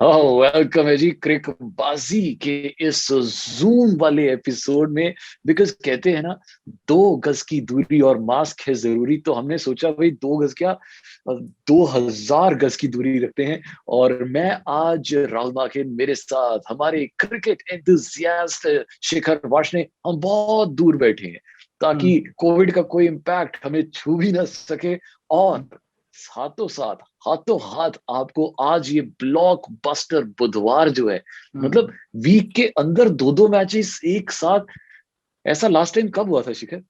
Welcome है जी क्रिकबाजी के इस जूम वाले एपिसोड में। बिकॉज कहते हैं ना, 2 गज की दूरी और मास्क है जरूरी, तो हमने सोचा भाई 2 गज क्या, 2000 गज की दूरी रखते हैं। और मैं आज राहुल माकिन, मेरे साथ हमारे क्रिकेट एंथुसियास्ट शिखर वाशने, हम बहुत दूर बैठे हैं हम्म, ताकि कोविड का कोई इम्पैक्ट हमें छू भी ना सके। और हम्म, साथों साथ, हाथों हाथ आपको आज ये ब्लॉकबस्टर बुधवार जो है, हम्म। मतलब वीक के अंदर दो दो मैचेस एक साथ। ऐसा लास्ट टाइम कब हुआ था शिखर?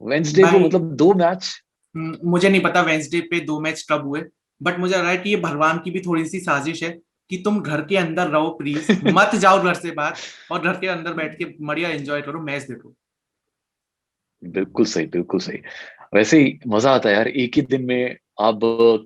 वेंसडे को भाई, मतलब 2 मैच। मुझे नहीं पता वेंसडे पे 2 मैच कब हुए। बट मुझे लग रहा है कि ये भगवान की भी थोड़ी सी साजिश है कि तुम घर के अंदर रहो, प्लीज मत जाओ घर से बाहर, और घर के अंदर बैठ के बढ़िया एंजॉय करो, मैच देखो। बिल्कुल सही, बिल्कुल सही। वैसे ही मजा आता है यार, एक ही दिन में अब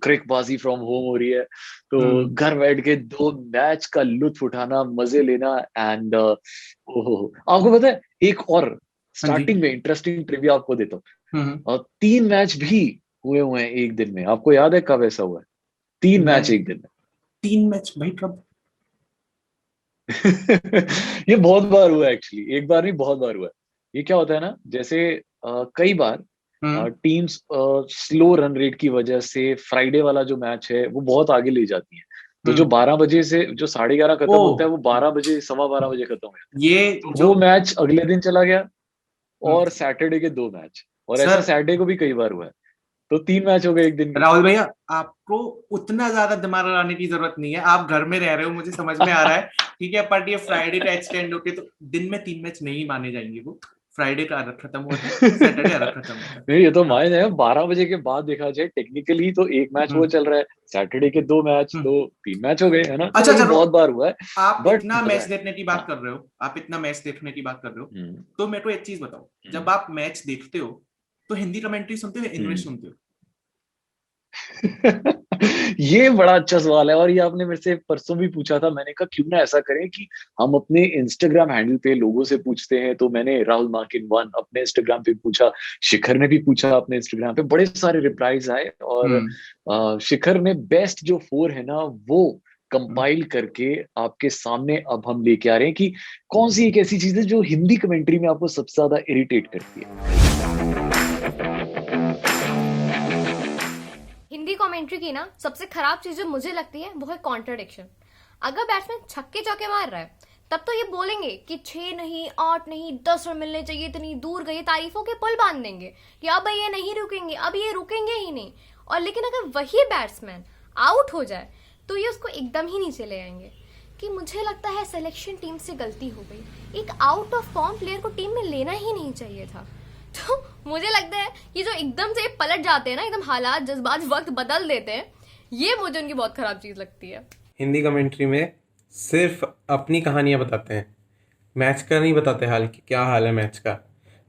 क्रिकबाजी फ्रॉम होम हो रही है, तो हम्म। घर बैठ के 2 मैच का लुत्फ उठाना, मजे लेना। एंड ओहो, आपको पता है एक और हाँ जी। स्टार्टिंग में इंटरेस्टिंग ट्रिविया आपको देता हूँ। हम्म। और 3 मैच भी हुए हुए हैं एक दिन में। आपको याद है कब ऐसा हुआ है? 3 मैच नहीं, एक दिन 3 मैच भाई कब? में। ये बहुत बार हुआ है एक्चुअली, एक बार नहीं बहुत बार हुआ है। ये क्या होता है ना, जैसे कई बार हम्म, टीम्स स्लो रन रेट की वजह से फ्राइडे वाला जो मैच है वो बहुत आगे ले जाती है। तो जो हम्म। 12 बजे से जो 11:30 ओ, खत्म होता है, वो 12 बजे, 12:15 बजे खत्म हो जाता है। ये तो जो वो मैच अगले दिन चला गया। हम्म, और सैटरडे के 2 मैच, और ऐसा सर, सैटरडे को भी कई बार हुआ है। तो 3 मैच हो गए एक दिन राहुल भैया, आपको उतना ज्यादा दिमाग लगाने की जरूरत नहीं है। आप घर में रह रहे हो, मुझे समझ में आ रहा है। ठीक है, बट ये फ्राइडे का एक्सटेंड होके तो दिन में 3 मैच नहीं माने जाएंगे। वो फ्राइडे का अलग खत्म हुआ था, सैटरडे अलग खत्म हुआ था। नहीं, ये तो हाँ। मायने है, 12 बजे के बाद देखा जाए टेक्निकली तो एक मैच वो हम्म, चल रहा है, सैटरडे के 2 मैच, हम्म। तो 3 मैच हो गए, है ना? तो अच्छा ये चलो, बहुत बार हुआ है। आप बट इतना मजा मैच है। देखने की बात हाँ। कर रहे हो, आप इतना मैच देखने की बात कर रहे हो, हम्म। तो मेरे को एक चीज बताओ। हम्म। जब आप मैच देखते हो तो हिंदी कमेंट्री सुनते हो या इंग्लिश हम्म। सुनते हो? ये बड़ा अच्छा सवाल है, और ये आपने मेरे से परसों भी पूछा था। मैंने कहा क्यों ना ऐसा करें कि हम अपने इंस्टाग्राम हैंडल पे लोगों से पूछते हैं। तो मैंने राहुल मार्किन वन अपने इंस्टाग्राम पे पूछा, शिखर ने भी पूछा अपने इंस्टाग्राम पे, बड़े सारे रिप्लाईज आए। और हम्म, शिखर ने बेस्ट जो 4 है ना, वो हम्म। कंपाइल करके आपके सामने अब हम लेके आ रहे हैं कि कौन सी एक ऐसी चीज है जो हिंदी कमेंट्री में आपको सबसे ज्यादा इरिटेट करती है। हिंदी कमेंट्री की ना सबसे खराब चीज जो मुझे लगती है वो है कॉन्ट्रडिक्शन। अगर बैट्समैन छक्के चौके मार रहा है तब तो ये बोलेंगे कि 6 नहीं, 8 नहीं, 10 रन मिलने चाहिए, इतनी दूर गई, तारीफों के पुल बांध देंगे कि अब ये नहीं रुकेंगे, अब ये रुकेंगे ही नहीं। और लेकिन अगर वही बैट्समैन आउट हो जाए तो ये उसको एकदम ही नीचे ले आएंगे कि मुझे लगता है सिलेक्शन टीम से गलती हो गई, एक आउट ऑफ फॉर्म प्लेयर को टीम में लेना ही नहीं चाहिए था। तो मुझे लगता है ये जो एकदम से पलट जाते हैं ना, एकदम हालात जज्बात वक्त बदल देते हैं, ये मुझे उनकी बहुत खराब चीज लगती है। हिंदी कमेंट्री में सिर्फ अपनी कहानियाँ बताते हैं। मैच का नहीं बताते हाल कि क्या हाल है मैच का।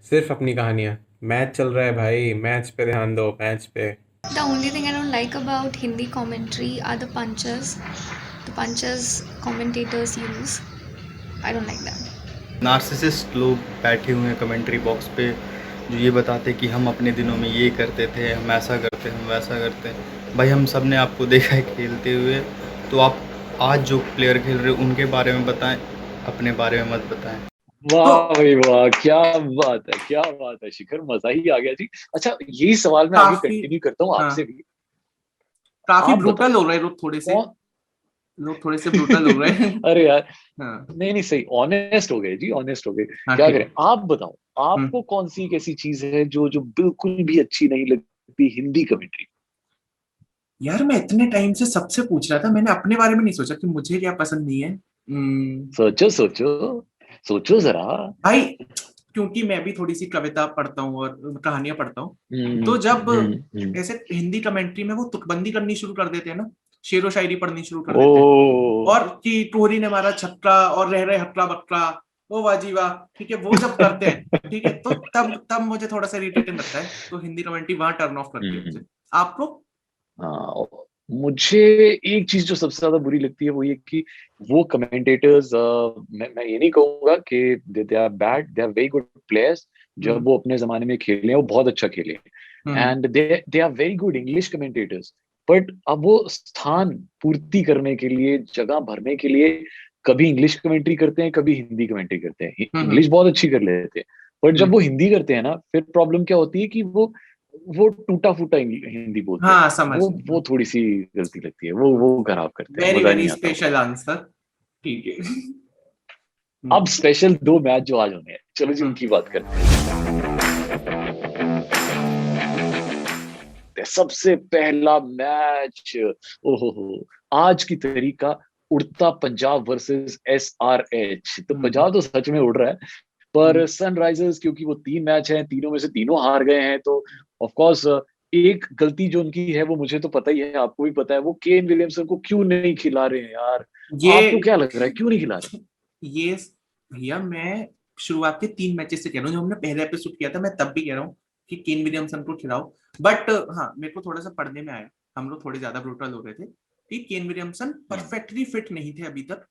सिर्फ अपनी कहानियाँ। मैच चल रहा है भाई, मैच पे ध्यान दो, मैच पे। The only thing I don't like about Hindi commentary are the punches. The punches commentators use. I don't like them. Narcissist लोग बैठे हुए हैं कमेंट्री बॉक्स पे, जो ये बताते कि हम अपने दिनों में ये करते थे, हम ऐसा करते हैं, हम वैसा करते हैं। भाई हम सब ने आपको देखा है खेलते हुए, तो आप आज जो प्लेयर खेल रहे हो उनके बारे में बताएं, अपने बारे में मत बताएं। तो वाह भाई वाह, क्या बात है, क्या बात है शिखर, मजा ही आ गया जी। अच्छा, यही सवाल मैं आगे काफी, कंटिन्यू करता हूँ हाँ, आपसे भी। काफी आप बताओ ब्रूटल हो रहे हैं लोग, थोड़े से, कौन। लोग थोड़े से ब्रूटल हो रहे हैं। अरे यार, हाँ, नहीं नहीं, सही ऑनेस्ट हो गए जी, ऑनेस्ट हो गए। हाँ, क्या ठीक करें, है। आप बताओ हम्म। आपको कौन सी एक ऐसी चीज है जो जो बिल्कुल भी अच्छी नहीं लगती हिंदी कमेंट्री? यार, मैं इतने टाइम से सबसे पूछ रहा था, मैंने अपने बारे में नहीं सोचा कि मुझे क्या पसंद नहीं है। सोचो सोचो, सोचो जरा। भाई, क्योंकि मैं भी थोड़ी सी कविता पढ़ता हूँ और कहानियां पढ़ता हूँ, हम्म। तो जब हम्म। ऐसे हिंदी कमेंट्री में वो तुकबंदी करनी शुरू कर देते हैं ना, शेरो शायरी पढ़नी शुरू कर ओ। देते हैं, और कि टोहरी ने मारा छक्का और रह रहे हक्का बक्का, ओ वाह जी वाह, ठीक है, वो जब करते हैं, ठीक है, तो तब तब मुझे थोड़ा सा इरिटेटिंग लगता है। तो हिंदी कमेंट्री वहां टर्न ऑफ करती है मुझे। हम्म। आपको? हाँ, मुझे एक चीज जो सबसे ज्यादा बुरी लगती है वो ये कि वो कमेंटेटर्स, मैं ये नहीं कहूंगा कि they are bad, they are very good players. जब हम्म, वो अपने जमाने में खेले हैं वो बहुत अच्छा खेले हैं, hmm, and they are very good English commentators. But अब वो स्थान पूर्ति करने के लिए, जगह भरने के लिए कभी इंग्लिश कमेंट्री करते हैं, कभी हिंदी कमेंट्री करते हैं। इंग्लिश बहुत अच्छी कर लेते हैं, बट जब वो हिंदी करते हैं ना, फिर प्रॉब्लम क्या होती है कि वो टूटा फूटा हिंदी बोलते हैं। हाँ समझ वो थोड़ी सी गलती लगती है, वो खराब करते हैं, वेरी मजा वेरी नहीं आता। Special answer. ठीक है। अब स्पेशल 2 मैच जो आज होने हैं, चलो जी उनकी बात करते हैं। सबसे पहला मैच, ओहो, आज की तारीख का उड़ता पंजाब वर्सेस SRH। तो पंजाब तो सच में उड़ रहा है, पर सनराइजर्स क्योंकि वो 3 मैच हैं, तीनों में से तीनों हार गए हैं, तो ऑफ कोर्स एक गलती जो उनकी है वो मुझे तो पता ही है, आपको भी पता है, वो केन विलियमसन को क्यों नहीं खिला रहे हैं यार? आपको क्या लग रहा है, क्यों नहीं खिला रहे? ये भैया मैं शुरुआत के 3 मैचेस से कह रहा हूँ, जो हमने पहले एपिसोड किया था, मैं तब भी कह रहा हूँ कि केन विलियमसन को खिलाओ, बट हाँ मेरे को थोड़ा सा पढ़ने में आया, हम लोग थोड़े ज्यादा ब्रूटल हो रहे थे कि केन विलियमसन परफेक्टली फिट नहीं थे अभी तक,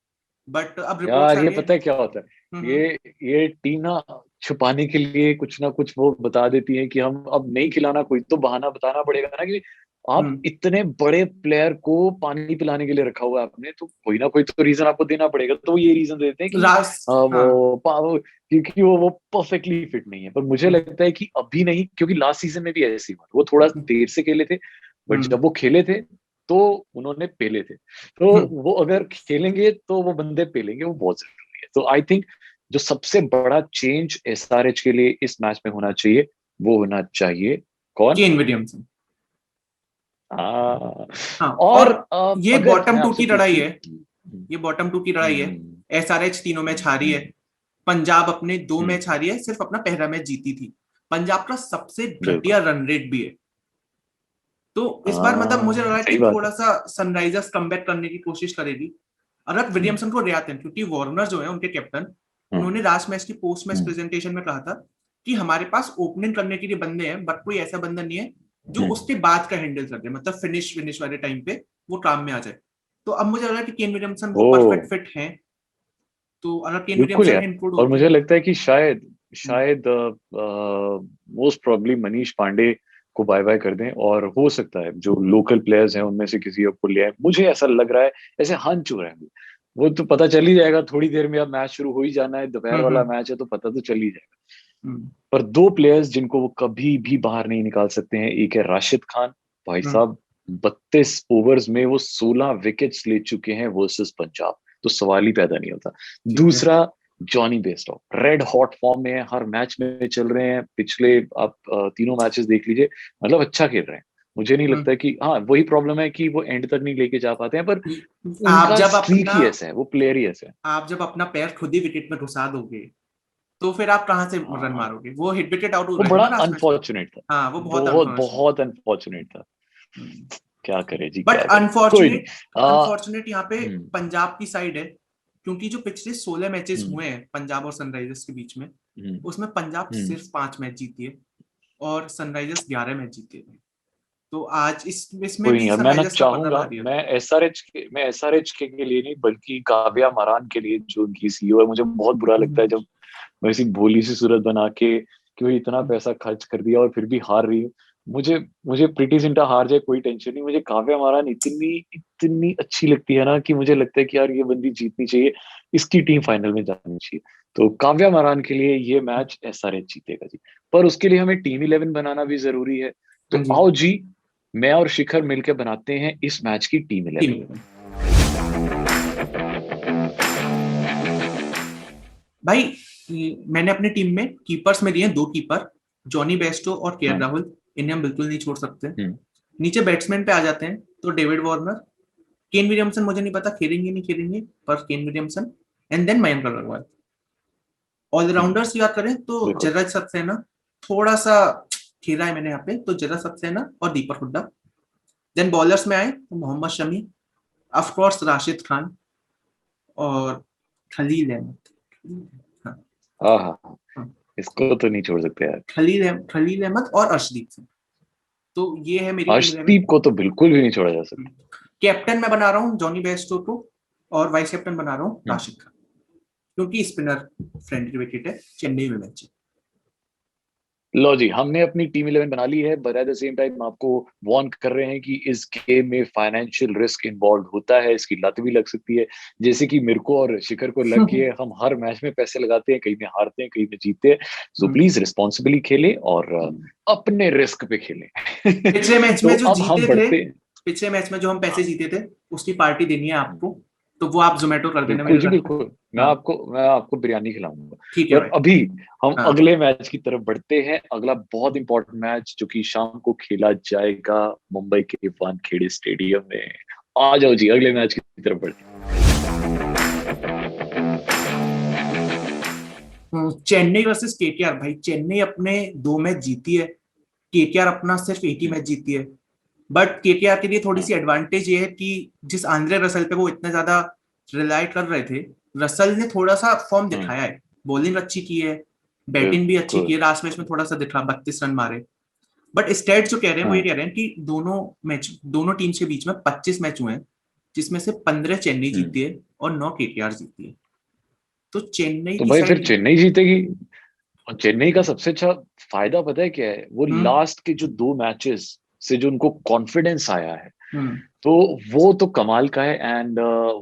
बट अब रिपोर्ट्स यार आ ये रही पता है क्या होता है, हम्म, ये टीम ना छुपाने के लिए कुछ ना कुछ वो बता देती है कि हम अब नहीं खिलाना, कोई तो बहाना बताना पड़ेगा ना कि आप हम्म, इतने बड़े प्लेयर को पानी पिलाने के लिए रखा हुआ है आपने, तो कोई ना कोई तो रीजन आपको देना पड़ेगा। तो वो ये रीजन देते हैं कि लास्ट हाँ क्योंकि वो परफेक्टली फिट नहीं है। पर मुझे लगता है कि अभी नहीं, क्योंकि लास्ट सीजन में भी ऐसे ही हुआ, वो थोड़ा देर से खेले थे, बट जब वो खेले थे तो उन्होंने पेले थे। तो वो अगर खेलेंगे तो वो बंदे पेलेंगे, वो बहुत जरूरी है। तो आई थिंक जो सबसे बड़ा चेंज SRH के लिए इस मैच में होना चाहिए, वो होना चाहिए कौन? Kane Williamson. हाँ और और ये अगर बॉटम मैं 2 आपसे की लड़ाई पूछूं, है, ये बॉटम 2 की लड़ाई है। SRH तीनों मैच हारी है, पंजाब अपने 2 मैच हारी है, सिर्फ अपना पहला मैच जीती थी। पंजाब का सबसे घटिया बिल्कुल, रन रेट भी है, तो इस बार मतलब मुझे लग रहा है कि सही बात थोड़ा है। सा सनराइजर्स कमबैक करने की कोशिश करेगी। और अब विलियमसन को रियाते हैं, क्योंकि वार्नर जो है उनके कैप्टन, उन्होंने लास्ट मैच की पोस्ट मैच प्रेजेंटेशन में कहा था कि हमारे पास ओपनिंग करने के लिए बंदे हैं, बट कोई ऐसा बंदा नहीं है जो उसके बाद का हैंडल कर दे, मतलब फिनिश फिनिश वाले टाइम पे वो काम में आ जाए। तो अब मुझे लग रहा है कि केन विलियमसन वो ओ परफेक्ट फिट है, तो अगर केन बिल्कुल विलियमसन यार, इंक्लूड और होते मुझे हैं। लगता है कि शायद मोस्ट प्रोबब्ली मनीष पांडे को बाय बाय कर दें, और हो सकता है जो लोकल प्लेयर्स हैं उनमें से किसी को ले आए। मुझे ऐसा लग रहा है, ऐसे हंच हो रहा है, वो तो पता चल ही जाएगा थोड़ी देर में। अब मैच शुरू हो ही जाना है, दोपहर वाला मैच है, तो पता तो चल ही जाएगा। हम्म, पर 2 प्लेयर्स जिनको वो कभी भी बाहर नहीं निकाल सकते हैं, एक है राशिद खान, भाई हम्म, साहब 32 ओवर्स में वो 16 विकेट्स ले चुके हैं वर्सेस पंजाब, तो सवाल ही पैदा नहीं होता। ठीक है। दूसरा Jonny Bairstow, red hot form में है, हर मैच में चल रहे हैं, पिछले आप तीनों मैचेस देख लीजिए, मतलब अच्छा खेल रहे हैं। मुझे नहीं लगता कि, हाँ वही प्रॉब्लम है कि वो एंड तक नहीं लेके जा पाते हैं, पर आप उनका जब स्ट्रीक अपना ही ऐसा है, वो प्लेयर ही ऐसा है। आप जब अपना पैर खुद ही विकेट में घुसा दोगे, तो फिर आप कहाँ से रन हाँ, मारोगे? वो हिट विकेट आउट हो वो रहे थे बड़ा ना लास्ट मैच में। अनफॉर्चुनेट था, हाँ वो बहुत बहुत अनफॉर्चुनेट। बहुत अनफॉर्चुनेट था। क्या करे जी, बट क्या करे, कोई नहीं। अनफॉर्चुनेट आ, अनफॉर्चुनेट यहाँ पे हम्म, पंजाब की साइड है, क्योंकि जो पिछले 16 मैचेस हम्म, हुए हैं पंजाब और सनराइजर्स के बीच में, हम्म, उसमें पंजाब हम्म। सिर्फ 5 मैच जीती है और सनराइजर्स 11 मैच जीते हैं। तो आज इसमें कोई भी नहीं, अब मैं ना सनराइजर्स का पलड़ा चाहूंगा, भारी है। मैं SRH के लिए नहीं, बल्कि काव्या मरान के लिए, जो उनकी CEO है। मुझे बहुत बुरा लगता है जब वैसी भोली सी सूरत बना के कि भाई इतना पैसा खर्च कर दिया और फिर भी हार रही है। मुझे मुझे प्रीति जिंटा हार जाए कोई टेंशन नहीं, मुझे काव्या मारान इतनी इतनी अच्छी लगती है ना, कि मुझे लगता है कि यार ये बंदी जीतनी चाहिए, इसकी टीम फाइनल में जानी चाहिए। तो काव्या मारान के लिए ये मैच SRH जीतेगा जी। पर उसके लिए हमें टीम 11 बनाना भी जरूरी है। हाँ तो जी। आओ जी, मैं और शिखर मिलकर बनाते हैं इस मैच की टीम 11। टीम भाई, मैंने अपनी टीम में कीपर्स में दिए हैं 2 कीपर, जॉनी बेस्टो और केएल हम्म, राहुल। इन्हें हम बिल्कुल नहीं छोड़ सकते। हम्म, नीचे बैट्समैन पे आ जाते हैं, तो डेविड वार्नर, केन विलियमसन मुझे नहीं पता खेलेंगे नहीं खेलेंगे, पर Kane Williamson, and then Mayank Agarwal. Hmm, allrounders याद करें तो बिल्कुल। जरज सक्सेना थोड़ा सा खेला है मैंने यहाँ पे, तो जरज सक्सेना और दीपक हुड्डा। देन बॉलर्स में आए तो मोहम्मद शमी, ऑफ कोर्स राशिद खान, और खलील अहमद। हाँ, हाँ हाँ हाँ, हाँ, इसको तो नहीं छोड़ सकते यार। खलील अहमद और अर्शदीप सिंह। तो ये है मेरी टीम 11। अर्शदीप को तो बिल्कुल भी नहीं छोड़ा जा सकता। कैप्टन मैं बना रहा हूँ जॉनी बेस्टो को, और वाइस कैप्टन बना रहा हूँ हम्म, राशिद खान, क्योंकि स्पिनर फ्रेंडली विकेट है, चेन्नई में मैच है। लो जी, हमने अपनी टीम 11 बना ली है, but at the same time आपको वार्न कर रहे हैं कि इस गेम में फाइनेंशियल रिस्क इन्वॉल्व होता है, इसकी लत भी लग सकती है, जैसे कि मेरे को और शिखर को लग गई है। हम हर मैच में पैसे लगाते हैं, कहीं में हारते हैं, कहीं में जीतते हैं। सो प्लीज रिस्पॉन्सिबली खेलें और अपने रिस्क पे खेलें। पिछले मैच तो में जो अब हम जीते थे, बढ़ते हैं। पिछले मैच में जो हम पैसे जीते थे उसकी पार्टी देनी है आपको, तो वो आप जोमेटो कर देना बिल्कुल मेरे जी, घर पे। बिल्कुल। हाँ मैं आपको बिरयानी खिलाऊंगा। ठीक है पर भाई। अभी हम हाँ अगले मैच की तरफ बढ़ते हैं। अगला बहुत इंपॉर्टेंट मैच जो कि शाम को खेला जाएगा मुंबई के वानखेड़े स्टेडियम में। आ जाओ जी, अगले मैच की तरफ बढ़ते चेन्नई वर्सेस केकेआर। भाई चेन्नई अपने 2 मैच जीती है, केकेआर अपना सिर्फ 1 ही हैं। मैच जीती है। बट केकेआर के लिए थोड़ी सी एडवांटेज ये है कि जिस आंद्रे रसल पे वो इतना ज्यादा रिलाई कर रहे थे, रसल ने थोड़ा सा फॉर्म हम्म, दिखाया है, बॉलिंग अच्छी की है, बैटिंग भी अच्छी की बिल्कुल। है, लास्ट मैच में थोड़ा सा दिखा 32 रन मारे। बट स्टेट जो कह रहे हैं वो ये हाँ, कह रहे हैं कि दोनों टीम्स के बीच में 25 मैच हुए हैं, जिसमें से 15 चेन्नई हम्म। जीती है और 9 केकेआर जीती है। तो चेन्नई तो की भाई फिर साइड। चेन्नई जीतेगी। और चेन्नई का सबसे अच्छा फायदा पता है क्या है? वो हम्म लास्ट के जो 2 मैचेस से जो उनको कॉन्फिडेंस आया है, हम्म तो वो तो कमाल का है। एंड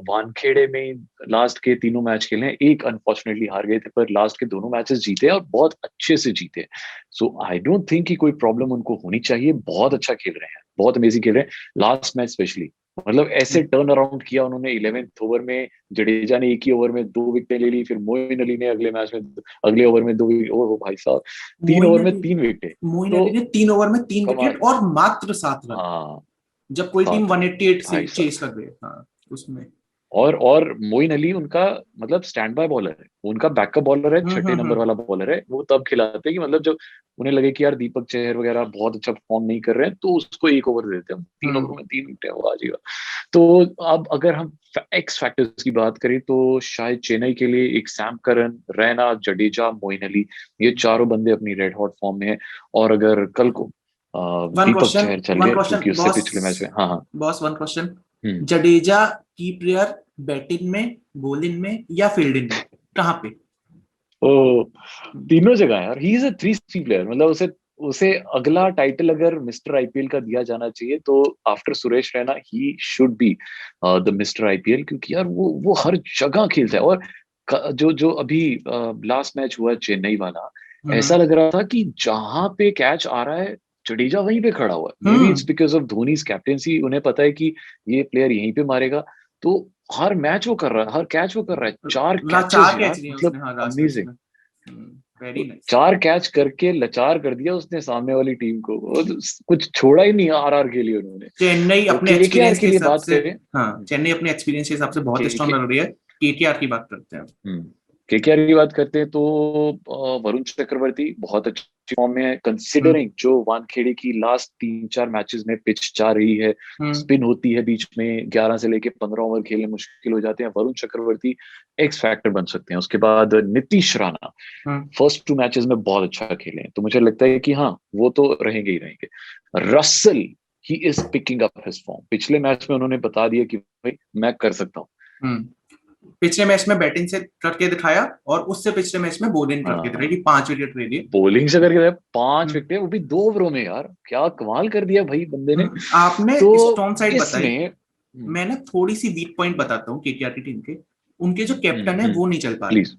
वानखेड़े में लास्ट के 3 मैच खेले हैं, एक अनफॉर्चुनेटली हार गए थे, पर लास्ट के 2 मैचेस जीते और बहुत अच्छे से जीते। सो आई डोंट थिंक कि कोई प्रॉब्लम उनको होनी चाहिए। बहुत अच्छा खेल रहे हैं, बहुत अमेजिंग खेल रहे हैं लास्ट मैच स्पेशली। मतलब ऐसे टर्न अराउंड किया उन्होंने 11th ओवर में। जडेजा ने एक ही ओवर में 2 विकेटें ले ली, फिर मोइन अली ने अगले मैच में अगले ओवर में 2 विकेट। ओ भाई साहब, 3 ओवर में 3 विकेटें। मोइन तो अली ने 3 ओवर में 3 कमाल। विकेट और मात्र 7 रन, हाँ, जब कोई टीम 7 रन 188 से भाई साहब। चेस कर रही है। हाँ उसमें। और मोइन अली उनका मतलब स्टैंड बाय बॉलर है, उनका बैकअप बॉलर है, छठे नंबर हम्म। वाला बॉलर है। वो तब खिलाते हैं कि मतलब जब उन्हें लगे कि यार दीपक चहर वगैरह बहुत अच्छा परफॉर्म नहीं कर रहे हैं, तो उसको एक ओवर दे देते हैं। 3 ओवरों में 3 विकेट, वो आ जाएगा। तो अब अगर हम एक्स फैक्टर्स की बात करें तो शायद चेन्नई के लिए एक सैम करन, रैना, जडेजा, मोइन अली, ये चारों बंदे अपनी रेड हॉट फॉर्म में है। और अगर कल को वन दीपक क्वेश्चन चहर चल वन गए, जो क्वेश्चन कि उससे बॉस। पिछले मैच में। हाँ हाँ। Boss one question. Hmm. Jadeja की प्लेयर बैटिंग में, बॉलिंग में या फील्डिंग में, कहाँ पे? ओ, तीनों जगह है यार। He is a 360 player. मतलब उसे उसे अगला टाइटल अगर मिस्टर आईपीएल का दिया जाना चाहिए तो after Suresh Raina he should be the mister IPL. क्योंकि यार वो हर जगह खेलता है। और जो जो अभी लास्ट मैच हुआ चेन्नई वाला, हम्म ऐसा लग रहा था कि जहां पे कैच आ रहा है जडेजा वहीं पे खड़ा हुआ है। May be hmm it's because of Dhoni's captaincy. उन्हें पता है कि ये प्लेयर यहीं पे मारेगा। तो हर मैच वो कर रहा है, हर कैच वो कर रहा है। 4 कैचेस 4 कैच यार, लिए उसने, मतलब हाँ लास्ट मैच अमेजिंग। में। Very nice. 4 कैच करके लाचार कर दिया उसने सामने वाली टीम को। वो तो कुछ छोड़ा ही नहीं आरआर के लिए उन्होंने। चेन्नई तो अपने केकेआर एक्सपीरियंस के के लिए हिसाब बात से, करें। हाँ चेन्नई अपने एक्सपीरियंस के हिसाब से बहुत के, स्ट्रॉन्ग के, लग रही है। केकेआर की बात करते हैं। केकेआर की बात करते हैं तो वरुण चक्रवर्ती बहुत अच्छी फॉर्म में है, हम्म कंसिडरिंग जो वानखेड़े की लास्ट 3-4 मैचेस में पिच जा रही है। हम्म स्पिन होती है बीच में, 11 से लेके 15 ओवर खेलने मुश्किल हो जाते हैं। वरुण चक्रवर्ती एक्स फैक्टर बन सकते हैं। उसके बाद नीतीश राणा हम्म फर्स्ट 2 मैचेस में बहुत अच्छा खेले हैं, तो मुझे लगता है कि हाँ, वो तो रहेंगे ही रहेंगे। Russell, he is picking up his form. पिछले मैच में उन्होंने बता दिया कि भाई मैं कर सकता हूँ। हम्म पिछले मैच में बैटिंग से करके दिखाया और उससे पिछले मैच में बॉलिंग करके दिखाई हाँ, कि 5 विकेट ले लिए। बॉलिंग से करके 5 विकेट, हम्म वो भी 2 ओवरों में। यार क्या कमाल कर दिया भाई बंदे ने। आपने तो स्ट्रॉन्ग साइड बताई, इसमें मैं ना थोड़ी सी वीक पॉइंट बताता हूँ केकेआर की टीम के। उनके जो कैप्टन है वो नहीं चल पा रहे। प्लीज।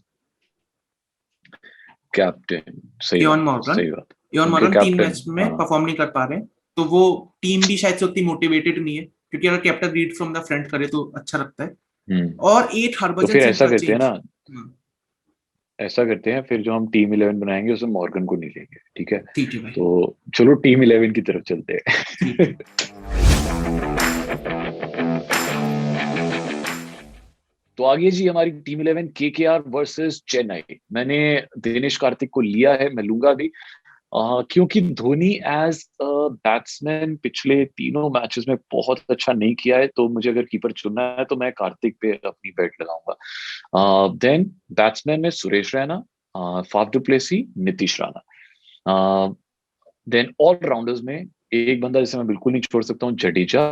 कैप्टन, सही इयॉन बात, मॉर्गन। सही बात। इयॉन उनके मॉर्गन 3 मैच कैप्टन, में हाँ। परफॉर्म नहीं कर पा रहे, तो वो टीम भी शायद से उतनी मोटिवेटेड नहीं है, क्योंकि अगर captain read from the front करे तो अच्छा लगता है। हम्म। और 8 तो हरभजन फिर सिंह ऐसा का करते हैं चेंज। ना, ऐसा करते हैं फिर, जो हम टीम 11 बनाएंगे उसमें मॉर्गन को नहीं लेंगे, ठीक है? ठीक है भाई। तो चलो टीम 11 की तरफ चलते ठीक है। हैं। तो आगे जी हमारी टीम 11 केकेआर वर्सेस चेन्नई। मैंने दिनेश कार्तिक को लिया है, मैं लूंगा भी। क्योंकि धोनी एज अ बैट्समैन पिछले 3 मैचेस में बहुत अच्छा नहीं किया है, तो मुझे अगर कीपर चुनना है तो मैं कार्तिक पे अपनी बैट लगाऊंगा। देन बैट्समैन में Suresh Raina, Faf du Plessis, Nitish Rana. Then allrounders में एक बंदा जिसे मैं बिल्कुल नहीं छोड़ सकता हूँ, जडेजा।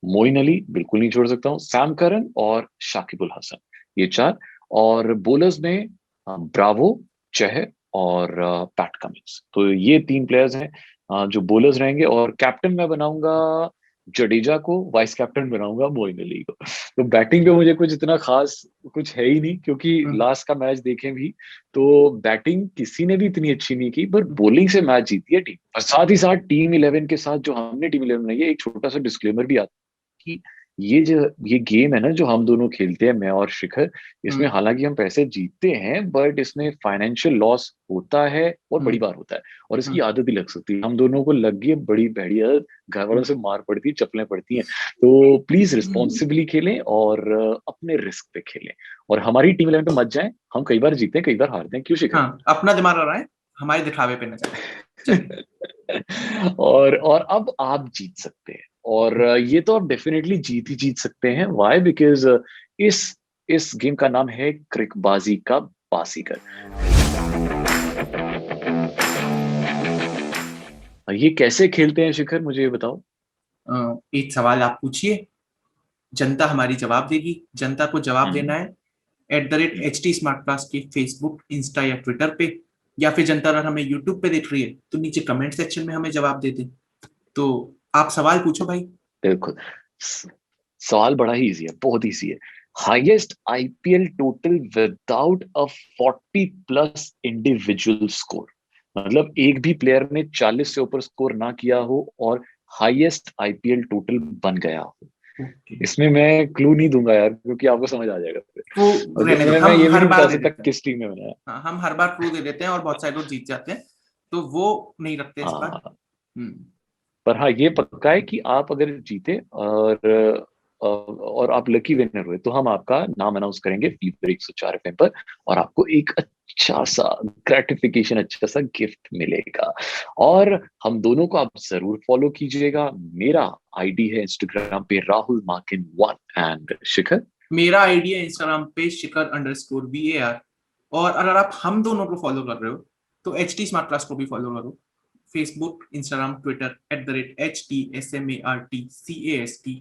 मोइन अली बिल्कुल नहीं छोड़ सकता हूँ, सैम करन और शाकिबुल हसन, ये 4। और बोलर्स में ब्रावो, चहर और पैट कमिंस। तो ये 3 प्लेयर्स हैं जो बॉलर्स रहेंगे, और कैप्टन मैं बनाऊंगा जडेजा को, वाइस कैप्टन बनाऊंगा मोइन अली को। तो बैटिंग पे मुझे कुछ इतना खास कुछ है ही नहीं, क्योंकि लास्ट का मैच देखें भी तो बैटिंग किसी ने भी इतनी अच्छी नहीं की, पर बॉलिंग से मैच जीती है टीम। और साथ ही साथ टीम 11 के साथ जो हमने टीम 11 बनाई है, एक छोटा सा डिस्क्लेमर भी आता है कि ये गेम है ना जो हम दोनों खेलते हैं, मैं और शिखर, इसमें हालांकि हम पैसे जीतते हैं, बट इसमें फाइनेंशियल लॉस होता है और बड़ी बार होता है, और इसकी आदत ही लग सकती है। हम दोनों को लग गई है बड़ी बड़ी आदत, घर वालों से मार पड़ती है, चप्पलें पड़ती हैं। तो प्लीज रिस्पॉन्सिबली खेलें और अपने रिस्क पे खेलें, और हमारी टीम 11 पे मत जाएं। हम कई बार जीते हैं, कई बार हारते हैं, क्यों शिखर? हाँ, अपना दिमाग लड़ा है, हमारे दिखावे पे न चले। और अब आप जीत सकते हैं, और ये तो आप डेफिनेटली जीत ही जीत सकते हैं। वाई? बिकॉज इस गेम का नाम है क्रिकबाजी का बाजीगर। ये कैसे खेलते हैं शिखर, मुझे ये बताओ। एक सवाल आप पूछिए, जनता हमारी जवाब देगी। जनता को जवाब देना है @HT Smartcast के फेसबुक, इंस्टा या ट्विटर पे, या फिर जनता अगर हमें यूट्यूब पे देख रही है तो नीचे कमेंट सेक्शन में हमें जवाब दे दे। तो आप सवाल पूछो भाई। बिल्कुल, सवाल बड़ा ही इजी है, बहुत इजी है। Highest IPL total without a 40+ individual score, मतलब एक भी प्लेयर ने 40 से ऊपर स्कोर ना किया हो और हाईएस्ट आईपीएल टोटल बन गया हो। इसमें मैं क्लू नहीं दूंगा यार, क्योंकि आपको समझ आ जाएगा फिर। वो मैं ये भी नहीं बता सकता किस टीम में बनाया। हाँ, हम हर बार क्लू दे देते हैं और बहुत सारे लोग जीत जाते हैं, तो वो नहीं रखते इस बार। पर हाँ, ये पक्का है कि आप अगर जीते और आप लकी विनर हुए, तो हम आपका नाम अनाउंस करेंगे फीवर 104 FM पर, और आपको एक अच्छा सा ग्रेटिफिकेशन, अच्छा सा गिफ्ट मिलेगा। और हम दोनों को आप जरूर फॉलो कीजिएगा। मेरा आईडी है इंस्टाग्राम पे राहुल मार्किन 1, एंड शिखर, मेरा आईडी है इंस्टाग्राम पे शिखर_VAR। और अगर आप हम दोनों को फॉलो कर रहे हो तो HT Smartcast को भी फॉलो करो, Facebook, Instagram, Twitter @HT SMARTCAST।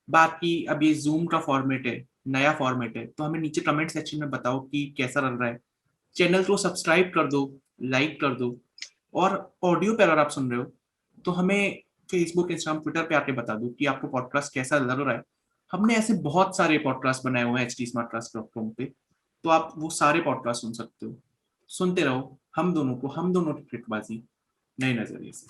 बाकी अब ये जूम का फॉर्मेट है, नया फॉर्मेट है, तो हमें नीचे कमेंट सेक्शन में बताओ कि कैसा लग रहा है। चैनल को सब्सक्राइब कर दो, लाइक कर दो, और ऑडियो पे अगर आप सुन रहे हो तो हमें फेसबुक, इंस्टाग्राम, ट्विटर पे आके बता दो कि आपको पॉडकास्ट कैसा लग रहा है। हमने ऐसे बहुत सारे पॉडकास्ट बनाए हुए हैं HTSmartcast.com पे, तो आप वो सारे पॉडकास्ट सुन सकते हो। सुनते रहो हम दोनों की ट्रिकबाजी नए नजरिए से।